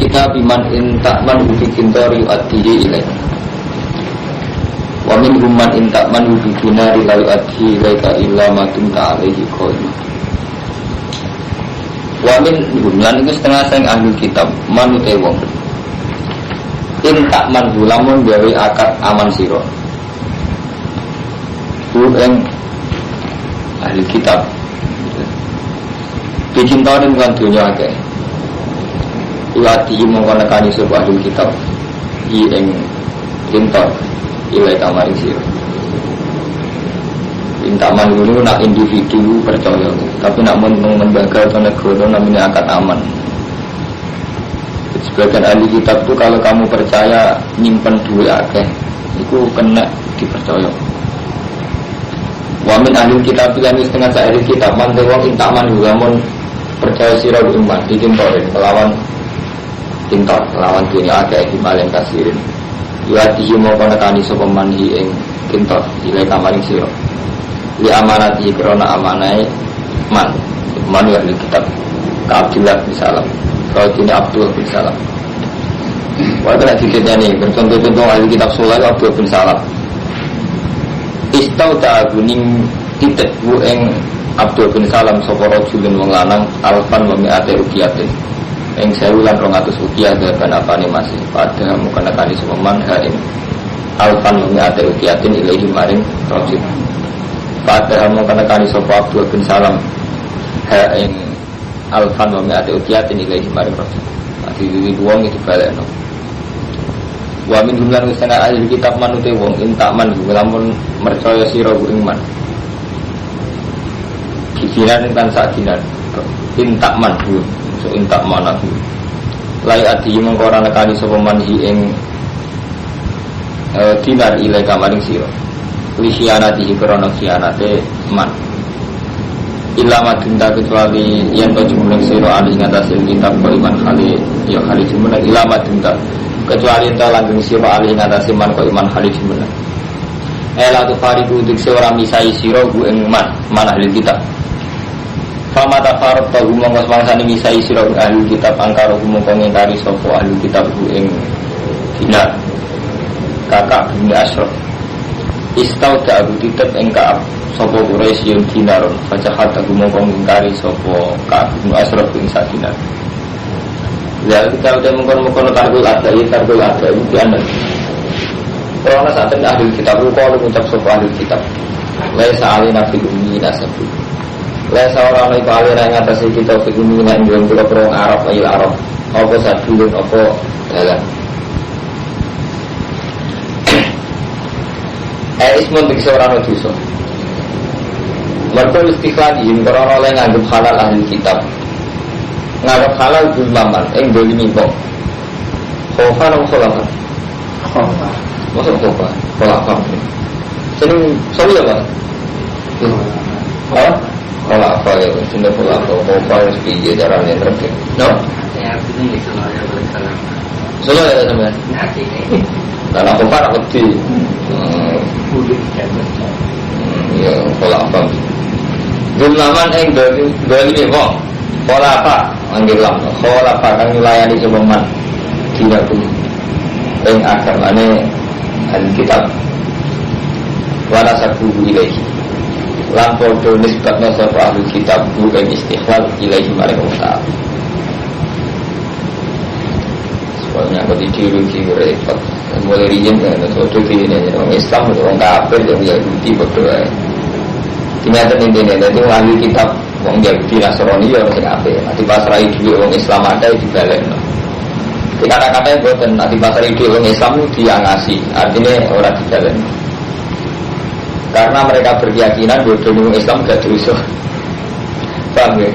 kitab biman intakman bi kintori adhihi ilaik wa min man intakman bi dinari la adhihi ilaika illa ma tunta alaihi qaima wa min lan iku setengah sang ahli kitab manute wong intakman lamun gawe akad aman sira ing ahli kitab bikin tahun dengan dunia akeh iwati mongko nekani sapa ahli kitab ing pintor ilai kamaring sira intaman dulu nak individu percaya tapi nak lembaga atau negara namanya akad aman. Sebagian ahli kitab itu kalau kamu percaya nyimpen duit akeh itu kena dipercaya. Wamin ahli kitab yang setengah ahli kitab mantai wong intaman juga mon percaya sirah iman dikintorin melawan kintor melawan dunia akeh himalen kasirin iwatihi mau konekani sopa manhi ing kintor ilai kamaring sirah li amanati kerana amanai man ahli kitab ka Abdullah bin Salam kalau ini Abdul bin Salam walaupun dikitnya nih bercontoh-contoh ahli kitab Sulai Abdul bin Salam istau ta'aguning titik bu ing Abdul bin Salam soporo julun wong lanang alfan wa mi'ate ukiyatin ing 1200 ukiyah dan apane masih pada mukanakani sepeman hain alfan wa mi'ate ukiyatin ilaihi maring rojid pada mukanakani sopo Abdul bin Salam hain alfan wa mi'ate ukiyatin ilaihi maring rojid nanti di wong itu baleno wa min jumlah setengah ahli kitab manute wong intakman lamun mercaya sira iman dinan kan sak dinan intakman so intakman aku lai adi mengko ora nekani sapa manhi ing dinar ilai kamaring sira li khianati krana khianate man ilama dinta kecuali yen to jumlah sira ali ngatas kitab kok iman khali ya khali jumlah ilama dinta kecuali ta langgeng sira ali ngatas iman kok iman khali jumlah ela tu fariqu dikse ora misai sira ku ing man ahli kitab fama tafarraq ta gumong wasmangsane misai sira ahli kitab angkara gumong ngingkari sapa ahli kitab ku ing dinar kakak bin Ashraf istau ta abu titep ing Ka'ab sapa Quraisy yen dinaron fajahat gumong ngingkari sapa Ka'ab bin Ashraf ing dinar lalu kita udah mengkono targul ada itu anak karena saat ini ahli kitab kalau mengucap sapa ahli kitab laisa alina fil ummi nasabu laisa orang itu alina yang atas kita fil ummi yang belum orang Arab ayil Arab apa sadulun apa dalan ismun bagi seorang dosa mereka istiqlal ini karena oleh nganggap halal ahli kitab nganggap halal bulmaman yang dolimi kok khofan atau kholakan khofan masuk kholakan sering sorry ya pak kholakan ya sini kholakan seperti jarannya terkait no? ya ini solo ya teman karena khofan aku di ya kholakan bulmaman yang dolimi kok khola apa anggil lam khola apa kang layani sepeman tidak pun yang agamane Alkitab wala sabuhu ilaihi lan podo nisbatna sapa ahli kitab bu ing istighfar ilaihi maring Allah soalnya kok ditiru-tiru repot mulai riyen kan foto ini orang Islam orang kafir yang Yahudi berdoa ternyata intinya itu ahli kitab wong Yahudi Nasrani ya sing apik. Nanti pasrai dhewe wong Islam ada dibalekno. Kata-kata boten nanti pasrai dhewe wong Islam diangasi, artinya ora dibalekno. Karena mereka berkeyakinan bahwa wong Islam gak dosa. Paham ya?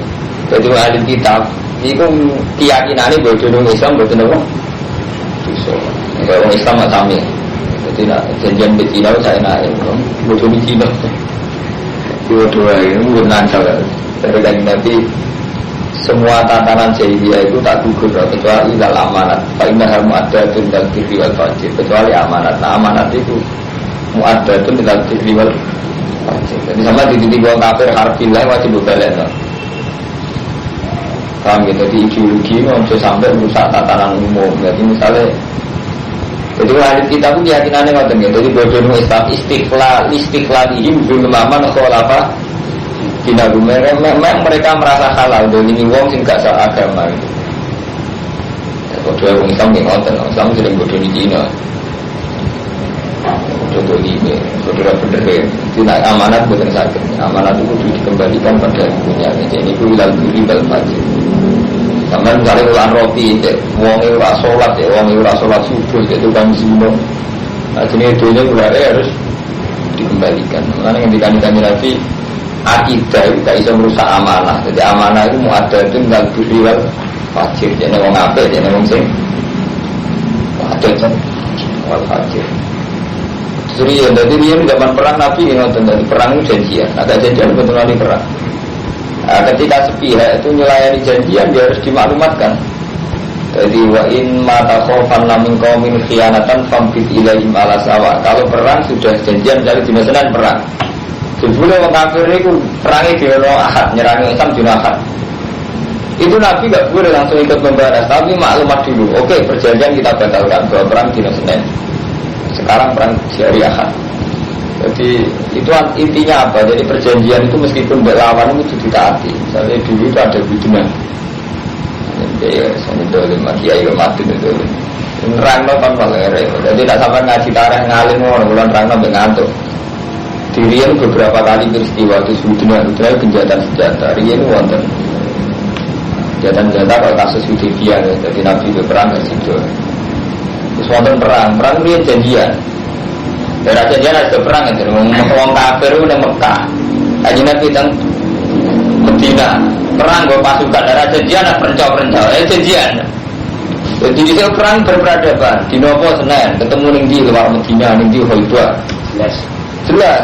Jadi ahli kitab iku keyakinane bahwa wong Islam boten apa? Dosa. Nek wong Islam macam jadi nak janjian betina saya naik, bodoh betina. Dua-dua ini benar salah. Dari Nabi semua tatanan jahiliyah itu tak gugur kecuali dalam amanat. Fa'innaha mu'addatun dal birri wal fajr kecuali amanat. Nah amanat itu mu'addatun dal birri wal fajr. Jadi sama di titik orang kafir harfilah wajib balik. Paham gitu, jadi ideologi itu sampai merusak tatanan umum. Jadi misalnya jadi ahli kita pun keyakinannya ngoten gitu. Jadi bodoh Islam istiqlal ini belum lama apa dinagu memang mereka merasa halal dan ini wong sing gak salah agama gitu. Bodoh wong Islam yang ngoten, Islam sering bodoh di Cina. Bodoh ini, bodoh bener. Itu nak amanat bukan sakit. Amanat itu dikembalikan pada punya. Jadi itu ilal biri bal fajr. Sampai misalnya ulang roti, wong itu sholat, wong itu sholat subuh, itu kan zino. Nah jenis dunia harus dikembalikan. Karena ketika ditanya Nabi, akidah itu tak bisa merusak amanah. Jadi amanah itu mu'adatun ilal biri bal fajr. Jadi wong apik, jadi wong sing mu'adatun wal fajr. Jadi dia zaman perang Nabi ngoten, dari perang itu janjian. Ada janjian betul-betul di perang. Nah, ketika sepihak itu melayani janjian dia harus dimaklumatkan. Jadi wa in mata khofan min qaumin khianatan fambit ilaihim ala sawa. Kalau perang sudah janjian dari dina Senin perang. Sebelum wong kafir itu perangi dina Ahad, nyerangi Islam dina Ahad. Itu Nabi enggak boleh langsung ikut membahas, tapi maklumat dulu. Oke, perjanjian kita batalkan bahwa perang dina Senin. Sekarang perang di hari Ahad. Jadi itu intinya apa? Jadi perjanjian itu meskipun berlawan itu ditaati. Misalnya dulu itu ada bidungan. Jadi saya dolim kiai mati itu. Nerangno kan paling repot. Jadi tidak sampai ngaji tarikh ngalim orang bulan nerangno sampai ngantuk. Di Riau beberapa kali peristiwa itu bidungan itu genjatan senjata. Riau itu wonten. Genjatan senjata kalau kasus Hudaybiyah. Jadi Nabi berperang ke situ. Terus wonten perang Riau janjian. Daerah janjian ada perang itu, orang kafir itu di Mekah, aja Nabi tentang Medina, perang gue pasukan daerah janjian ada perencau, janjian. Jadi di sini perang berperadaban, di Nopo Senin, ketemu di luar Medina, di Hoiba, jelas.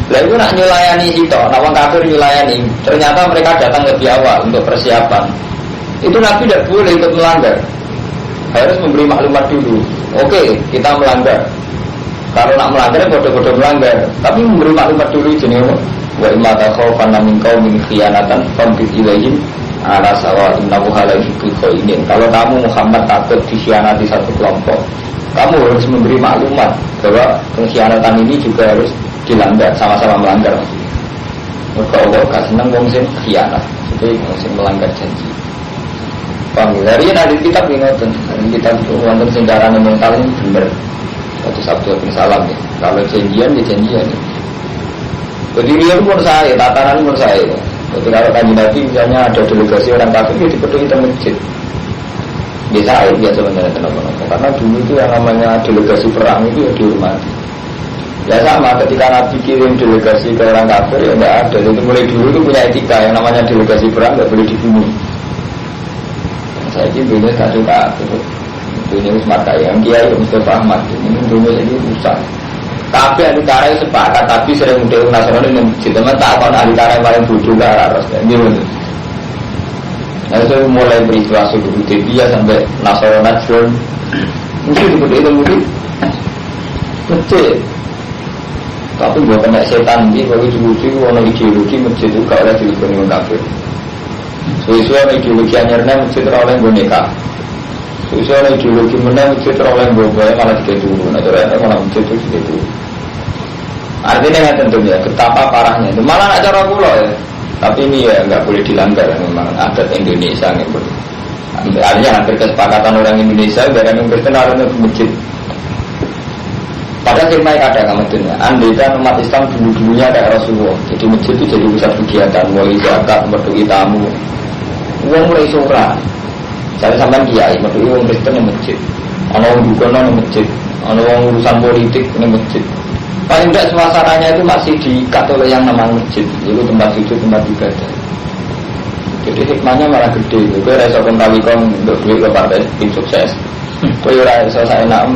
Lalu nak nyulayani itu, orang kafir nyulayani, ternyata mereka datang lebih awal untuk persiapan. Itu Nabi tidak boleh ikut melanggar, harus memberi maklumat dulu. Oke, kita melanggar. Kalau nak melanggar, bodoh-bodoh melanggar. Tapi memberi maklumat dulu jenis wa imma takhawfan min qaumin khiyanatan fambit ilaihim ala sawa innahu la yuhibbul khainin. Kalau kamu Muhammad takut dikhianati satu kelompok, kamu harus memberi maklumat bahwa pengkhianatan ini juga harus dilanggar, sama-sama melanggar. Maka Allah gak senang wong sing khianat, jadi wong sing melanggar janji. Paham ya? Dari hadis kitab ngoten, kitab wonten sing darane mental ini bener. Waktu Sabtu bin Salam ya. Kalau janjian ya janjian. Jadi dia pun saya, tataran pun saya. Jadi kalau kanji Nabi misalnya ada delegasi orang kafir dia dipenuhi di masjid. Biasa sebenarnya kenapa-napa. Karena dulu itu yang namanya delegasi perang itu ya dihormati. Ya sama ketika Nabi kirim delegasi ke orang kafir ya tidak ada. Jadi mulai dulu itu punya etika yang namanya delegasi perang tidak boleh dibunuh. Saya ini dunia tak suka. Dunia semata yang Kiai Mustafa Ahmad ini dunia ini rusak. Tapi ahli karya sepakat, tapi sering mudah nasional ini masjid. Teman tak akan ahli karya paling bodoh ke arah Rasul. Nah itu mulai peristiwa sudah Hudaybiyah sampai nasional Najran. Mungkin seperti itu mungkin masjid. Tapi buat kena setan ini, kalau itu orang ideologi masjid itu gak oleh dilebani orang kafir. Sesuai ideologi anyarnya masjid oleh boneka. Sesuai ideologi mana masjid oleh bobonya malah tidak turun. Nah ternyata malah masjid itu tidak turun. Artinya nggak tentunya betapa parahnya itu. Malah nak cara pulau ya. Tapi ini ya nggak boleh dilanggar. Memang adat Indonesia nggak boleh. Artinya hampir kesepakatan orang Indonesia dari yang Kristen harus ke masjid. Pada firman ada kamarnya. Andai umat Islam dulu-dulunya kayak Rasulullah. Jadi masjid itu jadi pusat kegiatan, mulai zakat, berdui tamu. Uang mulai surah. Saya sampai kiai, berdui uang Kristen yang masjid. Orang bukan yang masjid. Orang urusan politik yang masjid. Paling tidak suasananya itu masih diikat oleh yang namanya masjid. Itu tempat sujud, tempat ibadah. Jadi hikmahnya malah gede. Gue rasa kembalikan untuk duit ke partai tim sukses. Gue rasa saya enak.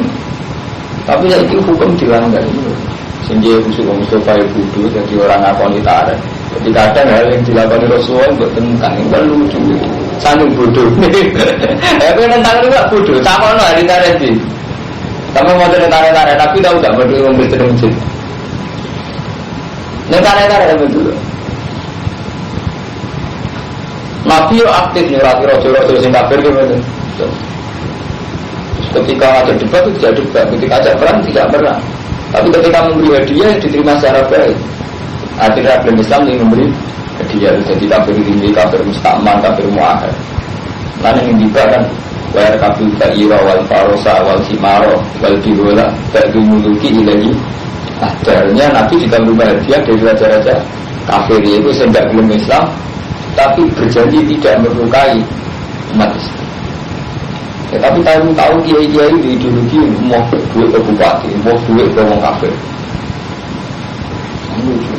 Tapi ya itu hukum dilanggar ini. Sehingga khusus Mustafa Ibu jadi orang ngakoni tarik. Jadi kadang hal yang dilakukan Rasulullah buat tentang ini kan lucu. Sanggup bodoh. Tapi tentang itu gak bodoh. Sama no hari tarik sih. Kamu mau tarik-tarik, tapi tahu tak berdua orang Kristen masjid. Ini tarik-tarik betul. Nabi yo aktif nyurati raja-raja sing kafir gitu. Ketika ada debat itu tidak debat, ketika ada perang tidak perang. Tapi ketika memberi hadiah diterima secara baik. Akhirnya agama Islam yang memberi hadiah, jadi kafir ini, kafir mustakman, kafir mu'ahad. Lalu yang dibahkan bayar kafir ta'ira wal farosa wal simaro wal bihola ba'du muluki ilahi. Akhirnya Nabi juga memberi hadiah dari raja-raja kafir itu sehingga belum Islam, tapi berjanji tidak melukai umat Islam. Ya, tapi tahu kiai-kiai di ideologi mau duit ke bupati, mau duit ke orang kafir.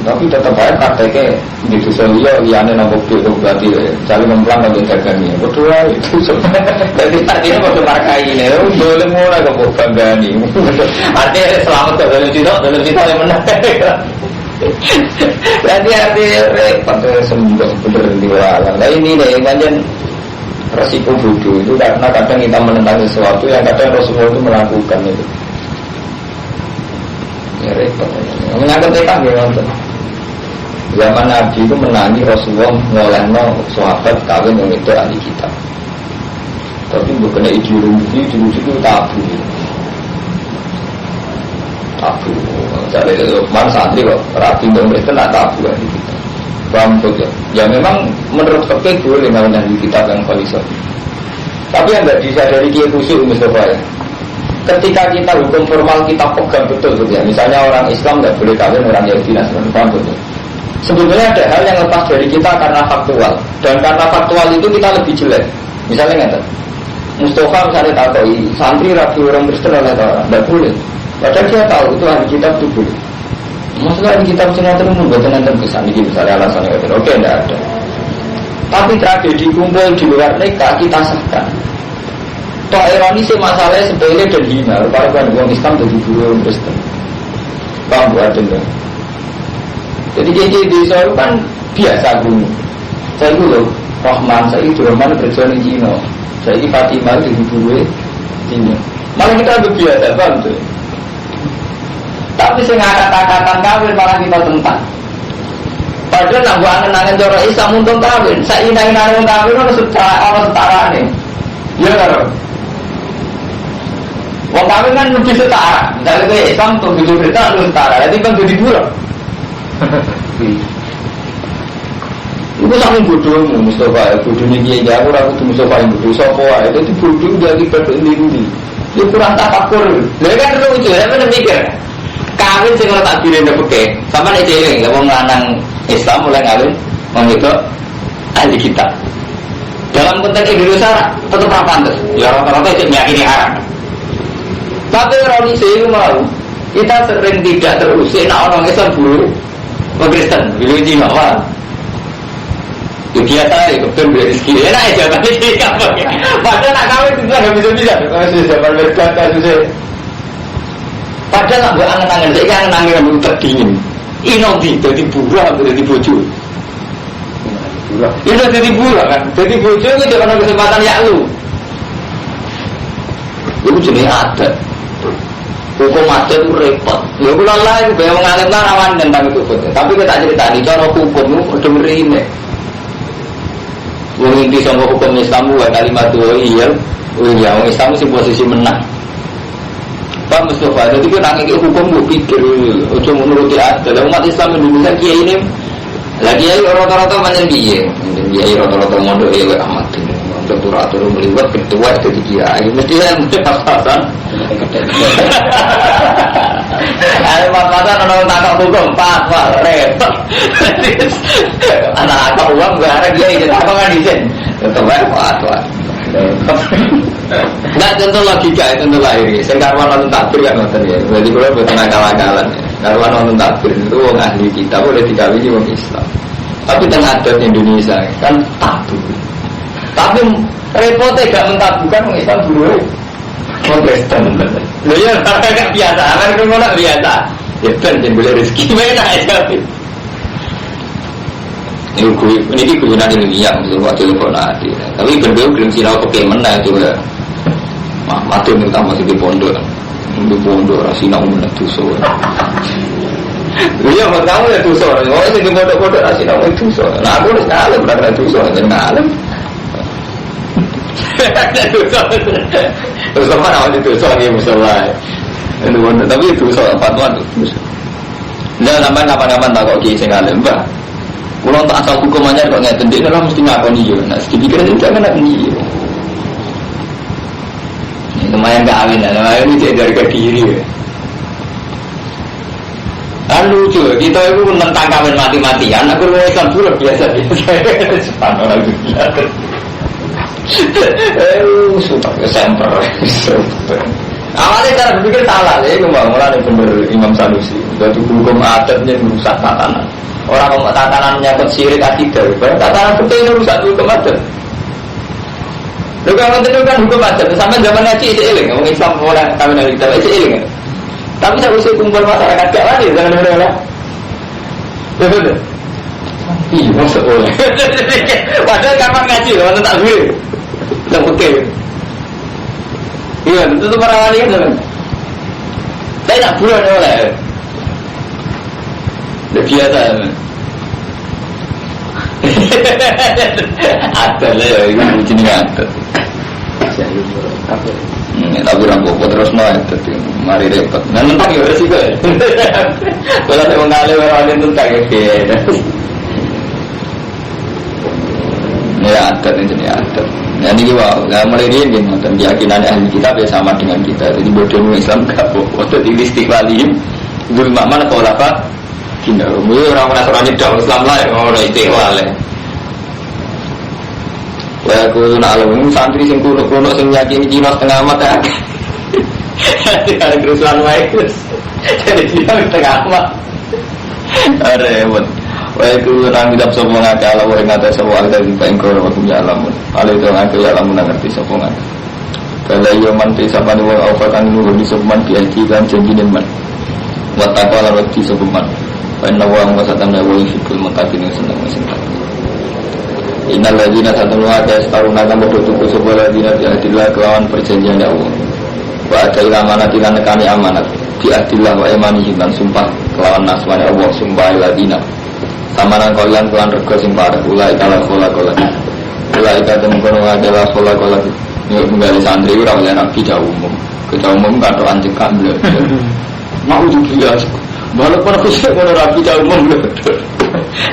Tapi tetap aja prakteknya di desa liane nombor duit ke bupati, cari memplang untuk jagani. Betul lah itu. Jadi artinya waktu markai ini, boleh mulai ke bangani. Artinya selamat ke dalam cita yang menang. Jadi artinya repot sembuh bener di walang. Nah ini deh macam resiko bodoh itu karena kadang kita menentang sesuatu yang kadang Rasulullah itu melakukan itu. Ya repot. Menyangkut tekad ya nonton. Zaman Nabi itu menangi Rasulullah ngolehno sahabat kawin yang itu ahli kitab. Tapi bukan ideologi itu tabu. Tabu. Jadi Lukman santri kok rapi dong itu tidak tabu ahli kitab. Paham betul ya memang menurut fikih boleh menggunakan kitab yang khalisah. Tapi yang tidak disadari Kiai Khusyuk Mustafa ya. Ketika kita hukum formal kita pegang betul ya. Misalnya orang Islam tidak boleh kawin orang Yahudi Nasrani, paham betul. Sebetulnya ada hal yang lepas dari kita karena faktual, dan karena faktual itu kita lebih jelek. Misalnya nggak Mustafa misalnya takoi santri rapi orang Kristen oleh orang tidak boleh. Padahal dia tahu itu ahli kitab itu boleh. Maksudnya di kitab Sunnah itu membuatkan kesan ini misalnya alasannya oke tidak ada. Tapi tragedi kumpul di luar nikah kita sahkan. Toh ironis masalahnya sepele dan hina. Para orang Islam jadi orang Kristen. Paham buat itu. Jadi jadi desa itu kan biasa dulu. Saya dulu Rahman, saya itu Rahman kerja di Cina. Saya ini Fatimah jadi guru Cina. Malah kita lebih biasa, paham tuh. Tapi saya kata-kata kawin malah kita tentang. Padahal nak buat angen-angen cara Islam untuk kawin. Saya ina-ina kawin orang setara nih. Ya kan? Wong kawin kan lebih setara. Misalnya Islam untuk hidup kita lebih setara. Jadi kan jadi buruk. Itu sangat bodohmu Mustafa. Bodohnya dia aku ragu Mustafa yang bodoh. Sopo itu bodoh jadi berdiri. Dia kurang tafakur. Dia kan lucu. Saya pernah mikir. Kawin sing ora tak direne peke. Sama nek dhewe ya wong lanang Islam mulai kawin wong itu ahli kitab. Dalam konteks Indonesia tetap apa pantes? Ya rata-rata itu meyakini haram. Tapi ironis itu mau kita sering tidak terusik nak orang Islam dulu orang Kristen dulu Cina wah. Itu biasa ya kebetulan beli rezeki enak aja tapi tidak pakai. Padahal nak kawin itu nggak bisa-bisa. Kalau sudah zaman berkata susah. Padahal nak buat angen-angen, saya kan angen-angen yang terdingin. Ini jadi burak, jadi bojo. Ini jadi burak kan, jadi bojo itu jangan ada kesempatan ya lu. Itu jenis adat. Hukum adat itu repot. Ya pulang lain, biar mengalir rawan tentang itu. Tapi kita cerita di cara hukum itu udah merine. Menginti sama hukum Islam buat kalimat dua iya, orang Islam sih posisi menang. Pak Mustafa, jadi kita nangis hukum gue pikir, udah menuruti adat. Umat Islam Indonesia kiai ini, lagi kiai rata-rata macam kiai rata-rata mondok ya amat. Atur melibat ketua itu kiai, mesti yang pas-pasan. Ada pas-pasan orang tangkap hukum, pas repot. Anak apa uang gak ada kiai, jadi apa kan izin? Ketua pas. Nggak tentu logika itu tentu lahir. Saya karwan nonton takbir kan nonton ya. Jadi kalau buat akal-akalan, karwan nonton takbir itu orang ahli kita boleh dikawini orang Islam. Tapi tengah adat Indonesia kan tabu. Tapi repotnya gak mentabukan orang Islam dulu. Orang Kristen. Loh ya karena gak biasa, kan kalau gak biasa. Ya kan boleh rezeki mana aja. Ini kegunaan ilmiah untuk waktu telepon hati. Tapi berdua belum silau pakai mana itu ya. Mati minta masih di pondok rasina umum itu so. Iya, mau kamu ya dosa. Mau ini di bodoh-bodoh nasi kamu itu dosa. Nah aku harus ngalim, berarti dosa, jadi ngalim. Dosa. Terus apa namanya dosa lagi musola? Itu bodoh, tapi dosa fatwa itu. Jangan sampai kapan-kapan tak kok kisah ngalim, Mbak. Kalau tak asal hukumannya kok nggak tentu, ini mesti ngakoni juga. Nah, sedikit itu jangan ngakoni. Lumayan gak amin, lumayan ini jadi harga diri. Kan lucu, kita itu tentang kawin mati-matian, aku mau Islam dulu biasa-biasa. Subhanallah juga. Super kesemper. Awalnya cara berpikir salah, ya itu mulai bener Imam Sanusi. Jadi hukum adatnya merusak tatanan. Orang mau tatanan menyangkut syirik akidah, tatanan betul ini merusak hukum adat. Lalu kalau itu kan hukum adat, sampai zaman ngaji isi iling, ngomong Islam orang kawin dari kita isi iling. Tapi saya usia kumpul masyarakat gak lagi, jangan bener-bener. Betul. Iya, maksud oleh. Padahal kapan ngaji, orang tak boleh. Tak oke. Iya, itu tuh para wali kan. Saya tak bulan oleh. Udah biasa. Ada lah ya, itu jenis ada. Tapi rampok terus mau mari repot. Nah tentang ya sih kok. Kalau saya mengalih orang itu tentang ya. Ya ada ini jenis ada. Jadi wow, mulai dia gini, keyakinan ahli kitab ya sama dengan kita. Jadi bodoh Islam gak bodoh. Jadi istiqlalim, dulu mana kau apa? Kita, orang Nasrani dalam Islam lah, orang istiqlal. Wah, aku nak lalu santri sing kuno-kuno sing yakini Cina setengah amat ya. Ada kerusuhan baik terus. Jadi Cina setengah amat. Repot. Wah, itu orang tidak sombong aja kalau orang ada sombong ada di pengkor waktu jalamun. Kalau itu ngaku jalamun ngerti sombongan. Kalau ia manti sama ni orang awal kan nurul di sombongan biaji kan janjiin man. Watakwa lalu di sombongan. Karena orang wasatan dakwah fikul mutakin yang senang. Innal ladzina satuna yastaruna kama tuku sebuah ladzina bi'adillah kelawan perjanjian Allah. Wa adil amanati lan nekani amanat bi'adillah wa imanihi lan sumpah kelawan nasmane Allah sumpah ladzina. Samaran kalian kelawan rego sing parek ulai kala kala. Ulai kata mengkono adalah kala. Yo menggali santri ora oleh nabi jauh umum. Ketua umum kado anjek kamble. Mau juga walaupun aku sih kalau rapi jauh umum.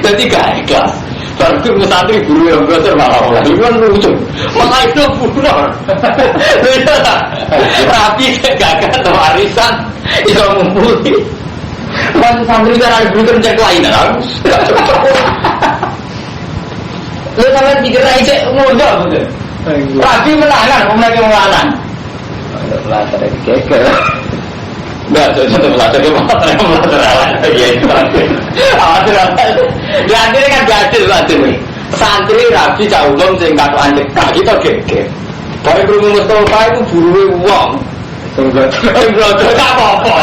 Jadi gak ikhlas. Baru santri guru yang belajar malah itu kan lucu. Maka itu bunuh. Rapi gagal warisan itu ngumpuli. Mas santri kan ada guru kerja kelainan. Lu sampai dikira aja ngomong betul. Rapi melangan, kemudian melangan. Ada pelajar yang keker. Enggak, contoh belajar ke motor yang belajar alat. Iya itu. Di akhirnya kan gadil belajar nih. Santri rapi cah umum sing kado anjek kita geger. Bareng guru Mustafa itu buruwe wong. Belajar gak apa-apa.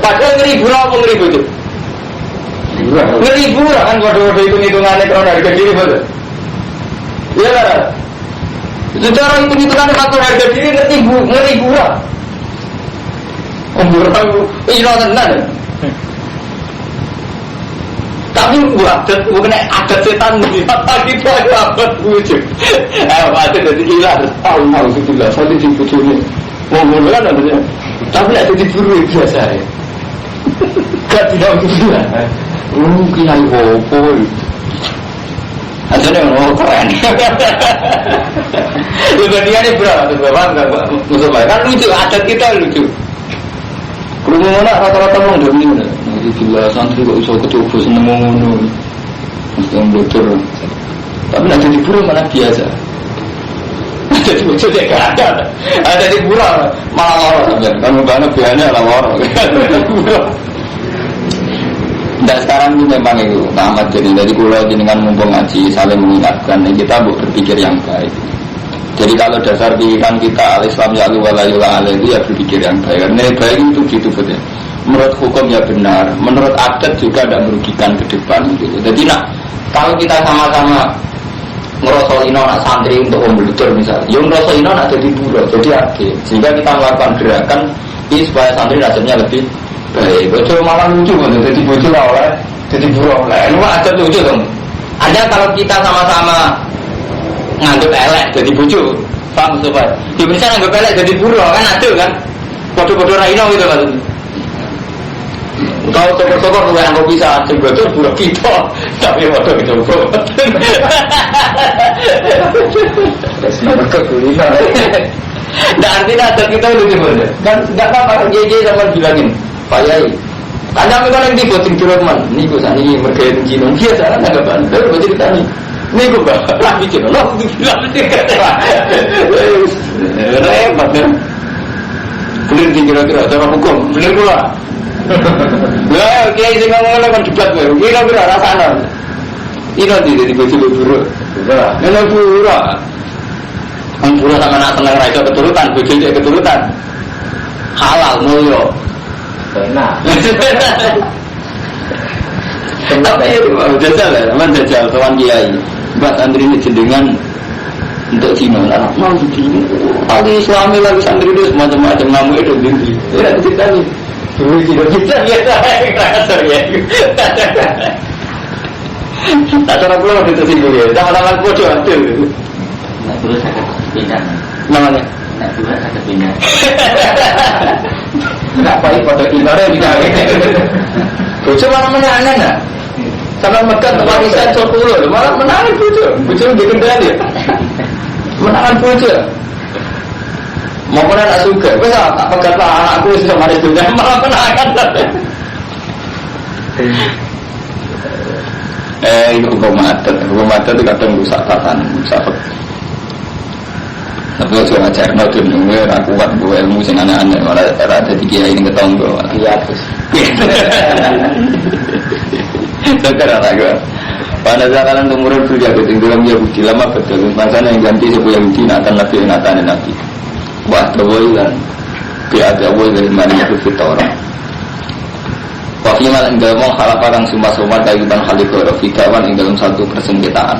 Padahal ngeribu apa ngeribu itu? Ngeribu lah kan kode-kode hitung-hitungannya kalau harga diri betul. Iya lah. Secara hitung-hitungannya faktor harga diri ngeribu lah. Umur aku ino tenan. Tapi bukan adat setan di mata kita itu abad wujud. Ada dari gila tahu sudah saya dibujuni. Ngomong kan ada. Tapi ada diburu biasa ya. Gak tidak gila. Kiai opo. Adanya ngomong keren. Dia ini berapa? Berapa? Musuh kan lucu adat kita lucu. Kerumunan rata-rata orang dari mana? Nanti gila santri kok bisa kecoba seneng ngono. Mesti yang belajar. Tapi nanti di pura mana biasa. Jadi maksudnya gak ada. Ada di pura malah lorong. Kan mbaknya biasanya lah lorong. Dan sekarang ini memang itu tamat jadi pulau dengan mumpung ngaji saling mengingatkan kita berpikir yang baik. Jadi kalau dasar pikiran kita al-Islam ya walayula itu ya berpikir yang baik. Karena baik itu gitu betul. Menurut hukum ya benar, menurut adat juga tidak merugikan ke depan gitu. Jadi kalau kita sama-sama ngerosolino nak santri untuk belajar misalnya, yang ngerosolino nak jadi buruh, jadi adil. Sehingga kita melakukan gerakan ini supaya santri nasibnya lebih Baik, bojo malah lucu kan, jadi bojo oleh, jadi buruk oleh. Lu aja lucu dong. Ada kalau kita sama-sama nganggep elek jadi bojo, paham sobat? Di Indonesia nganggep elek jadi buruk kan ada kan? Bodoh-bodoh raino gitu kan. Kalau tokor-tokor tuh yang bisa sebetulnya buruk kita, tapi bodoh itu buruk. Mereka kuliner. Nah artinya ada kita lucu banget. Dan nggak apa-apa JJ sama bilangin, Pak Yai. Kadang kan yang dibuatin Firman, nih gue sana ini mereka yang jinon biasa kan agak bandel, gue cerita nih. Nih gue lah bikin, lo bilang repot ya. Bener kira-kira cara hukum, bener pula. Lah, kiai sing ngomong kan debat gue, kira-kira rasanya. Ini nanti jadi baju buruk, ini buruk. Yang buruk sama nak seneng raja keturutan, baju dia keturutan. Halal mulio. Enak. Tapi jajal ya, teman jajal tuan kiai. Mbak santri ini jenengan untuk Cina lah. Mau begini. Lagi Islami lagi santri itu macam-macam namu itu tinggi. Ya kita nih. Dulu kita biasa kasar ya. Tak cara pulang itu singgung ya. Sama-sama bodoh aja. Nah, dulu saya pindah. Namanya? Nah, dulu saya pindah. Enggak baik foto Indonesia juga. Bojo malah menangan lah. Sama megat warisan 10 malah menangan bojo. Bojo dikendali. Menangan bojo. Mau pun anak suka, wes tak pegat lah anakku sama ada dunia malah menangan. Itu hukum adat itu kadang rusak tatanan, rusak. Tapi saya ajar nodun, aku kuat gue ilmu sing aneh-aneh malah ada di kiai ini ketonggo. Iya terus. Dokter apa gue? Pada zakaran temurun berjaga di dalam Yahudi lama betul. Masanya yang ganti sebuah Yahudi akan nabi natanin nabi. Wah terwoilan. Biada woi dari mana itu fitorah. Wafimal yang dalam halapan sumpah-sumpah kaitan halikoro fidawan yang dalam satu persengketaan.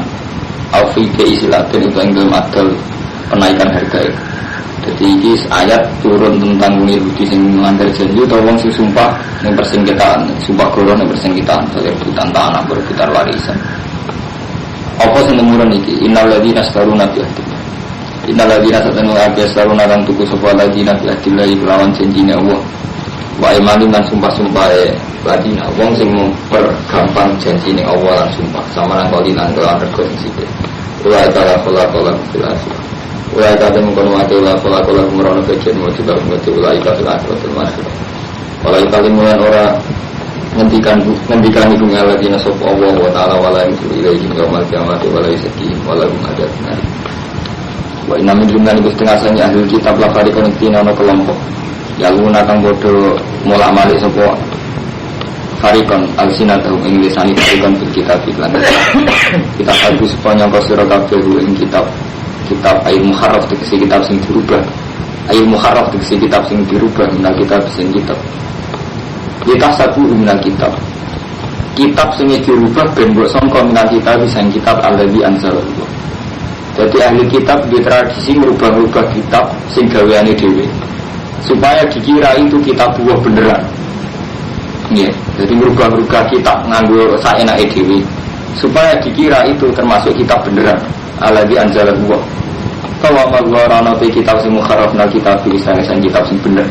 Aufike isilatin itu yang dalam adal penaikan harga itu. Jadi ini ayat turun tentang Yahudi yang melanggar janji atau wong sing sumpah yang persengketaan, sumpah koron yang persengketaan, soal rebutan tanah, berebutan warisan. Apa sing temurun iki? Innal ladzina astaruna bi ahdillah. Innal ladzina satanu astaruna kang tuku sapa ladzina bi ahdillah lawan janjine Allah. Wa imanin lan sumpah-sumpahe ladzina wong sing mempergampang janjine Allah lan sumpah sama nang kali nang rego sing sithik. Wa ta'ala qala fil akhirah. Ulai kata mengkono mati ulah pola kemerono kejadian mati dalam mati ulai kata akhirat masuk. Ulai kali mulan orang ngendikan ibu ngalagi nasab Allah wa taala wala yusul ilaihi yaumal qiyamati wala yusaki wala muhadat nari. Wa inna min jumlah ibu setengah sanya ahli kitab lafari konektina no kelompok. Ya luna kang bodoh mulak malik sopo farikon al-sinatahu ing lisani farikon fil kitab iklan. Kita aku sepanjang kosiro kabeh ing kitab air muharraf tegesi kitab sing dirubah. Air muharraf tegesi kitab sing dirubah minal kitab sing kitab. Kita satu minal kitab. Kitab sing dirubah ben mbok sangka minal kitab sing kitab alladzi anzalallah. Jadi ahli kitab di tradisi merubah-rubah kitab sing gaweane dhewe. Supaya dikira itu kitab buah beneran. Nggih, jadi merubah-rubah kitab nganggo saenake dhewe. Supaya dikira itu termasuk kitab beneran. Alladzi anzalallah. Kalau magwarana te kitab sing mukharraf nal kitab tulisan kitab sing bener.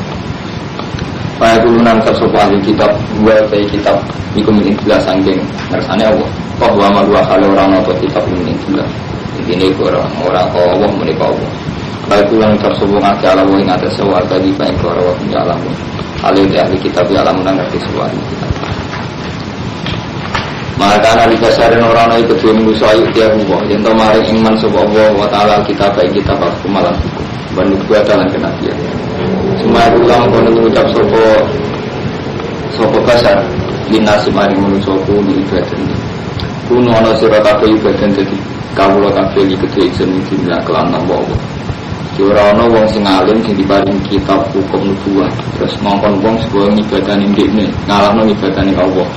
Kaya kulo nang sapa ahli kitab wa te kitab iku min jelas saking ngersane Allah. Kok wa magwa hale ora ana kitab min jelas. Intine ora Allah menika Allah. Kaya kulo nang sapa ngake ala wa ing atas wa tadi bae ora wa alam. Ahli kitab ya alamun ngerti suwari. Maka nari kasarin orang-orang itu kedua minggu soal dia Allah yang tahu maring iman sebab Allah wa ta'ala kita baik kita aku malam banduk gua dalam kenabian semua ulang kono mengucap sopo kasar linasi maring menusoku di ibadah ini kuno ana sira kabeh ibadah dadi kawula kabeh iki kedue izin dinilai kelan nambah Allah ora ana wong sing alim sing diparing kitab hukum nubuwah terus ngongkon wong sebuah ibadah ning dikne ngalahno ibadah ning Allah.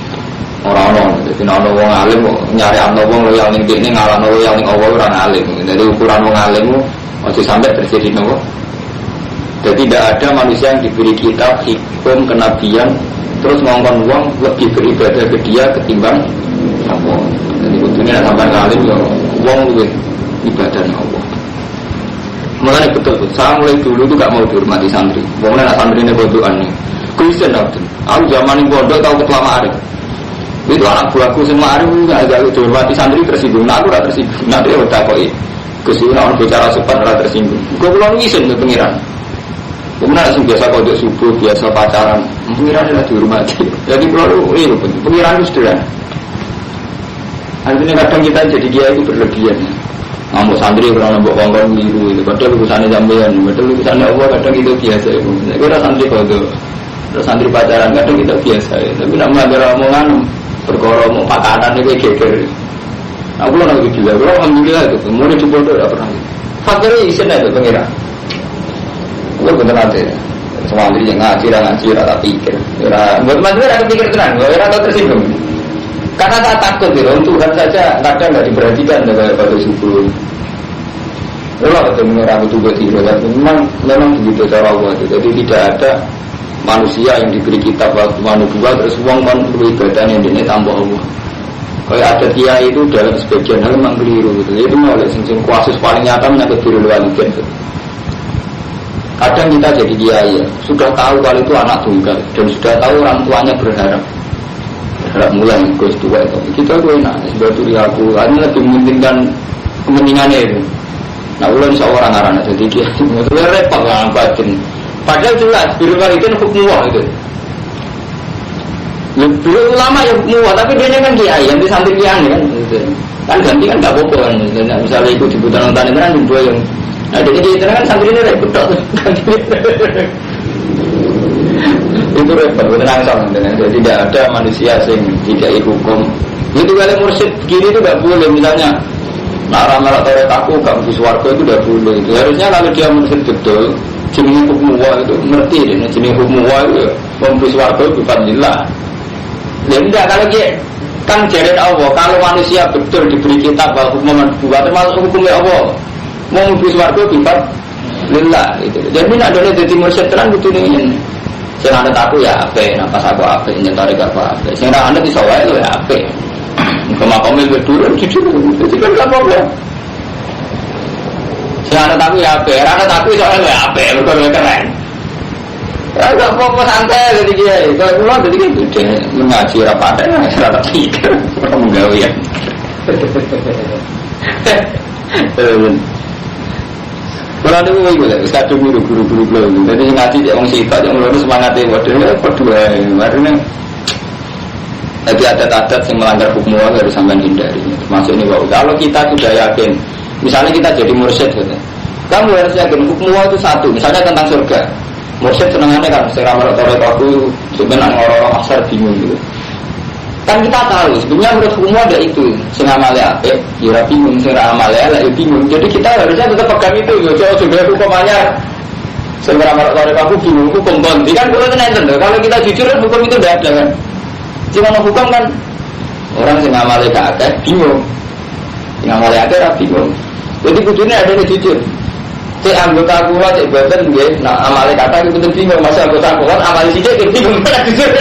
Orang-orang, jadi orang wong alim nyari anak wong loyal ning dene ngalahno loyal ning Allah ora alim. Jadi ukuran wong alim aja sampai terjadi nopo. Jadi tidak ada manusia yang diberi kitab hukum kenabian terus ngongkon uang lebih beribadah ke dia ketimbang Allah. Jadi kudunya sampai ngalim ya uang lebih ibadah Allah. Makanya betul, saya mulai dulu itu gak mau dihormati santri. Pokoknya santri ini bodohan nih. Kristen aku zaman ini bodoh tahu ketua Ma'arif. Itu anak buahku semua Ma'arif gak dihormati santri tersinggung. Nah aku gak tersinggung. Nanti ya udah kok kesini orang bicara sopan gak tersinggung. Gue pulang ngisen ke pengiran. Kemudian langsung biasa kodok subuh, biasa pacaran. Pengiran adalah dihormati. Jadi pulang itu pengiran itu sederhana. Artinya kadang kita jadi dia itu berlebihan. Ngamuk santri kurang nambah kongkong biru itu. Padahal urusannya sampean, padahal urusannya Allah kadang itu biasa. Kita santri kodok, terus santri pacaran kadang kita biasa. Tapi nak melanggar omongan, perkara mau pakanan itu geger. Aku lah nak gila, kalau alhamdulillah itu, mau dicoba itu tidak pernah. Fakirnya isen itu pengira. Aku bener nanti. Semua santri yang ngaji, tak pikir. Buat masalah aku pikir tenang, kalau tak tersinggung. Karena tak takut gitu, Tuhan saja kadang nggak diperhatikan dengan pada subuh. Allah betul mengira betul betul, tapi memang begitu cara Allah. Jadi tidak ada manusia yang diberi kitab waktu manusia terus uang beribadah yang ini tambah Allah. Kalau ada dia itu dalam sebagian hal memang keliru gitu. Itu oleh sing kuasus paling nyata menyangkut birrul walidain. Kadang kita jadi kiai ya, sudah tahu kalau itu anak tunggal dan sudah tahu orang tuanya berharap mulai Gus tua itu kita tuh enak sebetulnya aku hanya lebih mementingkan kepentingannya itu. Nah ulang seorang arana jadi dia sebetulnya repot nggak batin. Padahal jelas birrul walidain hukum Allah itu. Birrul ulama ya hukum Allah tapi dia kan kiai yang di santri kiai kan ganti kan nggak apa-apa kan. Misalnya ikut di putaran tani kan dua yang ada jadi kan santri ini repot tuh. Itu repot, tenang sama jadi tidak ada manusia yang tidak hukum. Itu kalau mursyid begini itu tidak boleh. Misalnya marah-marah tarik aku gak bisa warga itu tidak boleh. Itu harusnya kalau dia mursyid betul jenis hukum wa itu ngerti deh. Jenis hukum wa itu memberi warga itu fadillah. Dan tidak kalau dia kan jalan Allah. Kalau manusia betul diberi kitab hukum buat termasuk hukumnya Allah mau memberi warga itu fadillah. Jadi nak ada jadi mursyid terang betul ini. Sing anet aku ya apik, pas aku apik nyentari gak apik. Sing ra anet iso wae ya apik. Kemakomil berdurun jujur, jadi kan gak apa-apa. Sing anet aku ya apik, ra anet aku iso wae apik, mergo keren. Ya gak apa-apa santai jadi kiai. Kalau kula jadi gede mengaji ra paten ora pikir, ora menggawe. Kalau ada gue juga, kadang guru-guru belum. Jadi ngaji dia orang siapa yang melurus semangatnya. Waduh, berdua. Warnanya. Tapi adat-adat yang melanggar hukum Allah harus sampai hindari. Termasuk ini bahwa kalau kita sudah yakin, misalnya kita jadi mursyid, kamu harus yakin hukum Allah itu satu. Misalnya tentang surga, mursyid senangannya kan, seramah torek aku sebenarnya orang-orang asar bingung gitu. Kan kita tahu sebenarnya menurut hukum ada itu sing amale apik ya bingung, sing ra amale elek ya bingung. Jadi kita harusnya tetap pegang itu ya coba hukumannya sing ra marok karo aku bingung hukum ganti kan kalau nenten lho. Kalau kita jujur kan hukum itu tidak ada kan. Cuma hukum kan orang sing amale gak akeh bingung. Sing amale akeh ra bingung. Jadi kudune ada yang jujur. Cek anggota kula cek boten nggih nah amale kata itu penting bingung masa anggota kula amale sithik bingung jujur.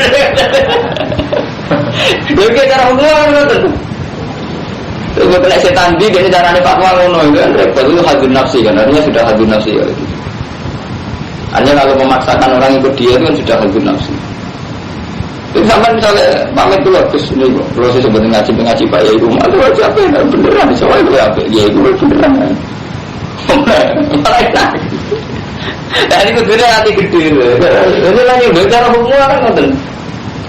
Oke cara ngomong ngoten. Itu kena setan di dia carane fatwa ngono kan repot itu hadun nafsi kan artinya sudah hadun nafsi ya gitu. Hanya kalau memaksakan orang ikut dia itu kan sudah hadun nafsi. Itu sama misalnya pamit dulu terus ini proses sebetulnya ngaji Pak Yai rumah itu aja apa ya beneran soalnya itu apa ya itu beneran. Nah ini kedua hati gede. Ini lagi bicara hukum kan ngoten.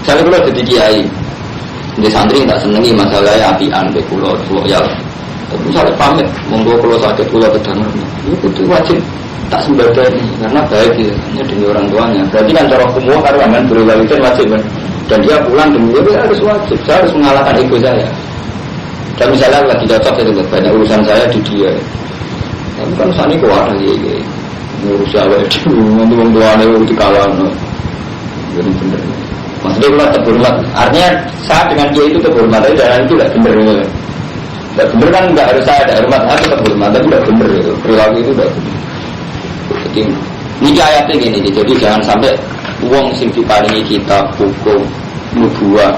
Saya kalau jadi kiai, di santri tak senengi masalahnya apian, bekulo, loyal. Tapi misalnya pamit, monggo kalau sakit kulo kedangan, itu wajib tak sembadani karena baik ya demi orang tuanya. Berarti kan cara hukum karena kan berwalidain wajib kan. Dan dia pulang demi dia harus wajib. Saya harus mengalahkan ego saya. Dan misalnya lagi cocok saya juga banyak urusan saya di dia. Tapi kan saat ini kok ada dia, ngurus siapa itu, nanti orang tuanya itu dikalah, jadi bener. Maksudnya kalau terhormat, artinya saya dengan dia itu terhormat, tapi jalan itu tidak benar. Tidak benar kan nggak harus saya ada hormat, saya tetap hormat, tapi tidak benar itu. Perilaku itu tidak benar. Jadi ini ayatnya gini, jadi jangan sampai wong sing diparingi kitab hukum nubuwah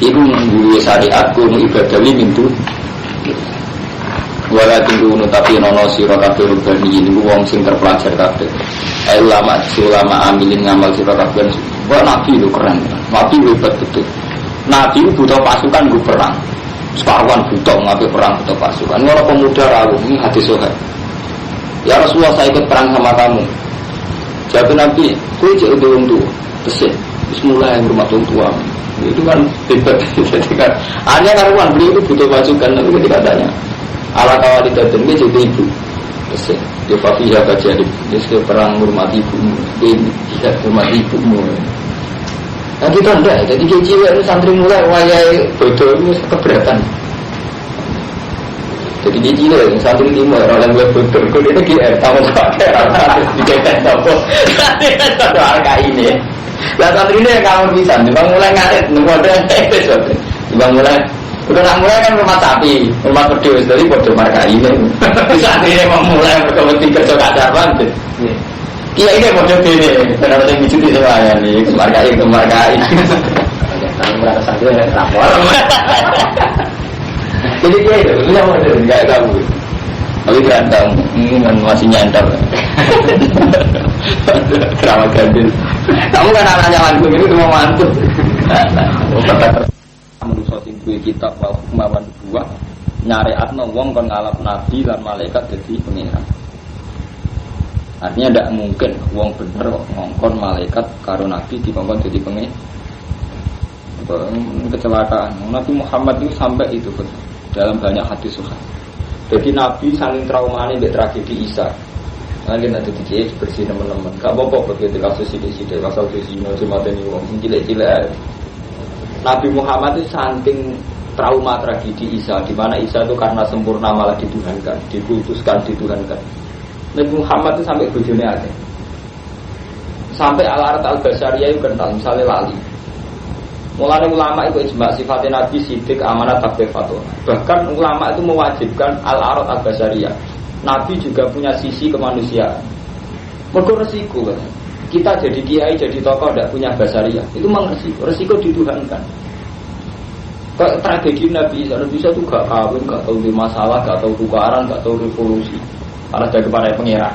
iku duwe syariat kudu ibadah mintu wala tinggu tapi nono sira kabeh rubani niku wong sing terpelajar kabeh ulama amilin ngamal sira kabeh kok nabi lho keren nabi hebat betul nabi butuh pasukan nggo perang sekawan butuh ngapain perang butuh pasukan ngono pemuda rawuh ini hadis sahih ya Rasulullah saya ikut perang sama kamu jawab nabi kowe cek wong tuwa tesih wis mulai rumah tua itu kan hebat jadi kan hanya karuan beliau itu butuh pasukan tapi ketika tanya ala kawali datang dia jadi ibu terus dia fafiha baca dia sekali perang hormati ibumu dia tidak hormati ibumu nah kita enggak jadi kecil itu santri mulai wayai bodoh itu keberatan jadi kecil itu santri timur orang yang bodoh kalau dia GR tahu pakai orang dikaitan apa satu harga ini lah santri ini yang kamu bisa bang mulai ngaret nunggu ada bang mulai udah nak mulai kan rumah sapi, rumah pedus dari bodoh marga ini. Saat ini memulai berkompetisi kerja kadar banget. Iya ini bodoh ini, karena ada yang dicuti saya nih, marga ini. Kalau berapa saja lapor. Jadi dia itu, dia bodoh, nggak tahu. Tapi berantem, kan masih nyandar. Kerawat gandil. Kamu kan anaknya lagu ini cuma mantul. Manusia sing duwe kitab wal hukmawan dua nyareatno wong kon ngalap nabi lan malaikat dadi pengiran. Artinya tidak mungkin wong bener kok ngongkon malaikat karo nabi dikongkon dadi pengiran. Kecelakaan. Nabi Muhammad itu sampai itu dalam banyak hadis sahih. Jadi nabi saling traumane mbek tragedi Isa. Lagi nanti dicek bersih teman-teman. Gak apa-apa begitu kasus sidik-sidik kasus zina cuma teni wong cilik-cilik. Nabi Muhammad itu saking trauma tragedi Isa, di mana Isa itu karena sempurna malah dituhankan, dikultuskan, dituhankan. Nabi Muhammad itu sampai bojone akeh. Sampai al-arat al-basyariyah itu kental, misalnya lali. Mulane ulama itu ijma sifatnya Nabi sidik amanat tabligh fatwa. Bahkan ulama itu mewajibkan al-arat al-basyariyah. Nabi juga punya sisi kemanusiaan. Mergo resiko kan. Kita jadi kiai, jadi tokoh tidak punya basaria itu memang resiko dituhankan. Kayak tragedi Nabi Isa itu gak kawin, gak tahu masalah, gak tahu tukaran, gak tahu revolusi, malah jadi kepada pengira.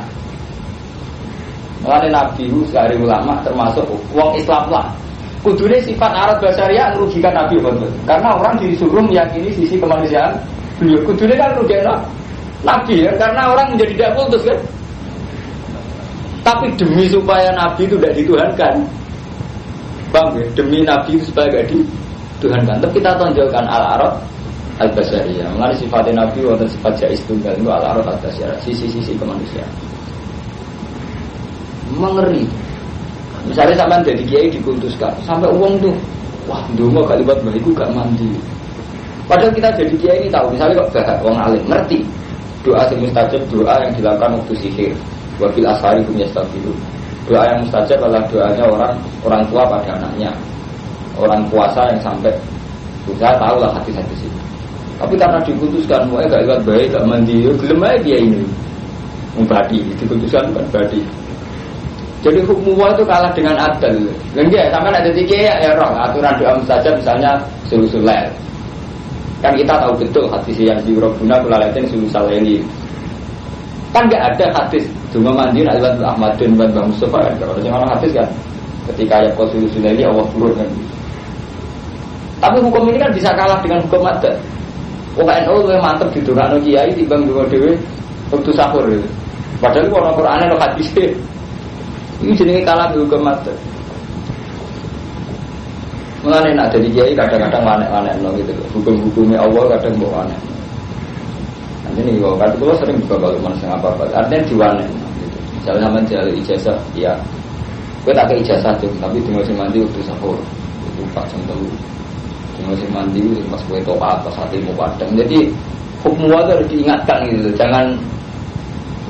Mengenai Nabi itu sekali ulama termasuk wong Islam lah. Kudune sifat arat basaria merugikan Nabi betul. Karena orang disuruh meyakini sisi kemanusiaan beliau. Kudune kan merugikan Nabi ya, karena orang menjadi tidak putus kan. Tapi demi supaya Nabi itu tidak dituhankan, bang ya, demi Nabi itu supaya tidak dituhankan. Tapi kita tonjolkan al-arad al-basyariyah. Mengenai sifatnya Nabi wonten sifat jais tunggal itu al-arad al-basyariyah, sisi-sisi kemanusiaan. Mengeri. Misalnya sampai jadi kiai dikultuskan, sampai uang tuh, wah dulu gak libat bahiku gak mandi. Padahal kita jadi kiai ini tahu, misalnya kok gak uang alim ngerti doa yang mustajab, doa yang dilakukan waktu sihir. Wabil ashari hum yastaghfiru. Doa yang mustajab adalah doanya orang tua pada anaknya. Orang puasa yang sampai saya tahu lah hati-hati sih. Tapi karena diputuskan mau gak lihat baik, gak mandi, gelem aja dia ini. Membadi, diputuskan bukan badi. Jadi hukum itu kalah dengan adil. Enggak, sampai ada tiga ya roh aturan doa mustajab misalnya sulusul lail. Kan kita tahu betul hadis yang di Rabbuna kulalatin sulusul laili. Kan nggak ada hadis cuma mandi nak lewat Ahmad bin Bang Mustafa kan kalau ada hadis kan ketika ayat konstitusi ini Allah turun kan. Tapi hukum ini kan bisa kalah dengan hukum adat. NU lebih mantep diturunkan kiai timbang dua dewi waktu sahur itu. Padahal kalau Quran ada hadis ini jenenge kalah dengan hukum adat. Mengenai nak jadi kiai kadang-kadang aneh-aneh gitu. Hukum-hukumnya Allah kadang bawa aneh. Ini kalau kartu kalau sering juga kalau manusia apa-apa, artinya diwane. Gitu. Misalnya sama jalan ijazah, ya, gue tak ke ijazah tuh, tapi di musim mandi waktu sahur, itu 4 jam dulu. Di musim mandi itu pas gue toa atau hati mau padang. Jadi hukum itu harus diingatkan gitu, jangan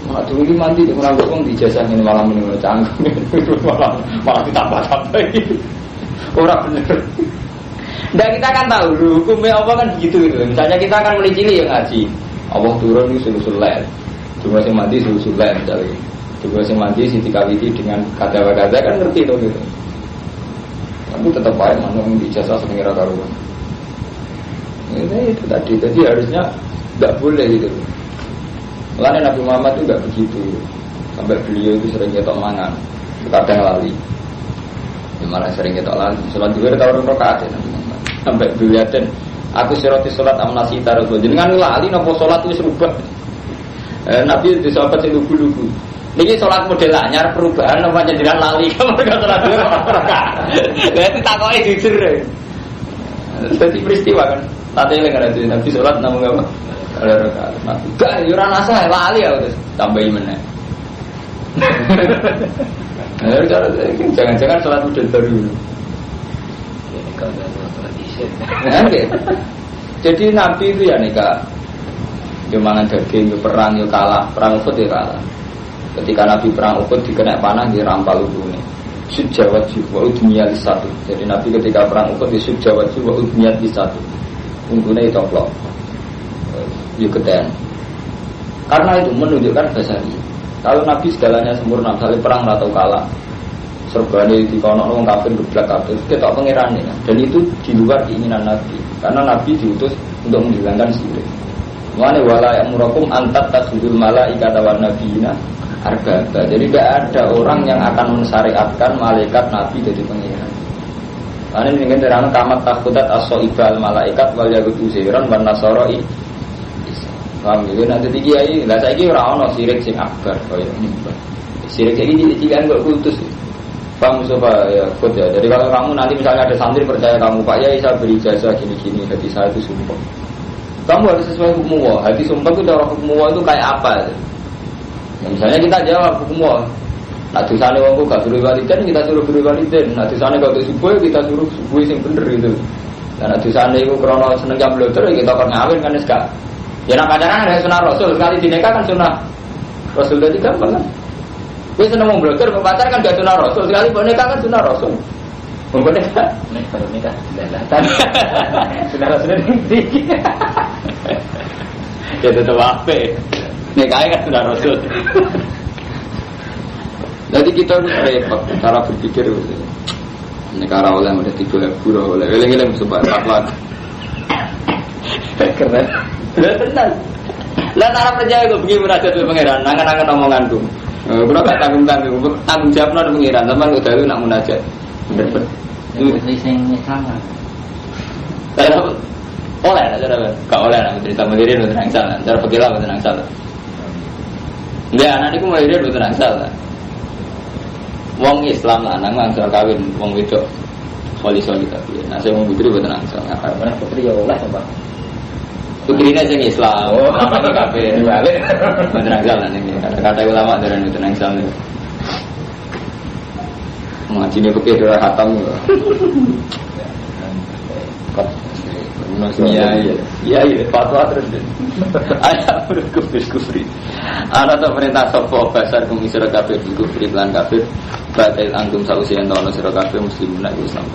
malah dulu di mandi di kurang gopong di ijazah ini malam ini canggung, malah ditambah-tambah gitu. Orang bener. Dan kita kan tahu hukumnya apa kan begitu gitu. Misalnya kita akan melicili yang ngaji. Allah turun itu sulusul lail. Juga yang mandi sulusul lail misalnya. Juga yang mandi siti kawiti dengan kata-kata kan ngerti tuh gitu. Tapi tetap baik manung di jasa sengira karuan. Itu tadi, jadi harusnya tidak boleh gitu. Lain Nabi Muhammad itu tidak begitu. Sampai beliau itu sering ketok mangan, kadang lali. Malah sering ketok lali. Sholat dua tahun rakaat ya Nabi Muhammad. Sampai beliau dan aku siroti sholat amnasi taruh. Jangan lali nopo sholat itu serubah. Nabi itu sahabat yang lugu-lugu. Ini sholat model anyar perubahan apa jadikan lali kamu gak sholat dulu itu takutnya jujur jadi peristiwa kan tadi yang ada itu Nabi sholat namun apa ada rakaat Nabi gak yuran asa lali ya terus tambahin mana jangan-jangan sholat model baru Ini kalau sholat isya. Jadi Nabi itu ya nikah dia mangan daging, dia perang, dia kalah perang Uhud dia kalah. Ketika Nabi perang Uhud dikena panah dia rampal udune. Sujawat jiwa udniyat satu. Jadi Nabi ketika perang Uhud dia sujawat jiwa udniyat satu. Unggune itu plok. Dia keten. Karena itu menunjukkan basari. Kalau Nabi segalanya sempurna, misalnya perang atau kalah, serbane dikono wong kafir geblak kabeh, ketok pangerane. Dan itu di luar keinginan Nabi. Karena Nabi diutus untuk menghilangkan syirik. Mulane wala ya'murukum antat tasbihul malaikata wan nabiyina arbaba. Jadi tidak ada orang yang akan mensyariatkan malaikat Nabi jadi pengiran. Karena ini terang kamat takutat as-soibal malaikat wal yagudu ziran wan nasara. Paham gitu nanti kiai. Lah saiki ora ana syirik sing akbar kaya nyembah. Syirik iki cilik-cilikan kok kultus. Paham Mustafa ya kod ya. Jadi kalau kamu nanti misalnya ada santri percaya kamu Pak Yai saya beri jasa gini-gini hati saya itu sumpah. Kamu harus sesuai hukum Allah. Hati sumpah itu cara hukum Allah itu kayak apa? Ya, misalnya kita jawab hukum Allah. Nah dosane wong gak suruh waliden kita suruh beri waliden. Nah dosane kok subuh kita suruh subuh sing bener gitu. Nah dosane iku krana seneng jam bloter kita kok ngawin kan wis gak. Ya nak pacaran ada sunah Rasul sekali dinikah kan sunah Rasul tadi gampang kan. Kowe seneng wong bloter kok pacar kan gak sunah Rasul sekali nikah kan sunah Rasul. Wong nikah nek baru nikah dalatan. Sunah Rasul iki. Ya tetap apa? Nikahnya kan sudah Rasul. Jadi kita harus repot cara berpikir. Negara oleh ada 3.000 oleh eleng-eleng sebab taklah. Keren. Lah tenan. Lah cara percaya kok begini munajat ke pangeran, nangan-nangan omonganku. Kulo gak tanggung-tanggung, tanggung jawab nang pangeran, sampean kok dalu nak munajat. Bener. Itu sing sama. Oleh lah cara gak oleh lah cerita mandiri itu tenang salah cara pegilah itu tenang salah dia anak itu mandiri itu tenang salah wong Islam lah anak mangsa kawin wong wedok soli tapi nah saya wong putri itu tenang salah Mana putri ya oleh apa putrinya sing Islam apa nih kafir balik tenang salah nih kata-kata ulama dari itu tenang salah ngajinya kepikir hatam iya fatwa terus ayat kufri ana ta perintah sapa basar kumisira kafir kufri lan kafir batil antum sausi ento ana sira kafir muslimin Islam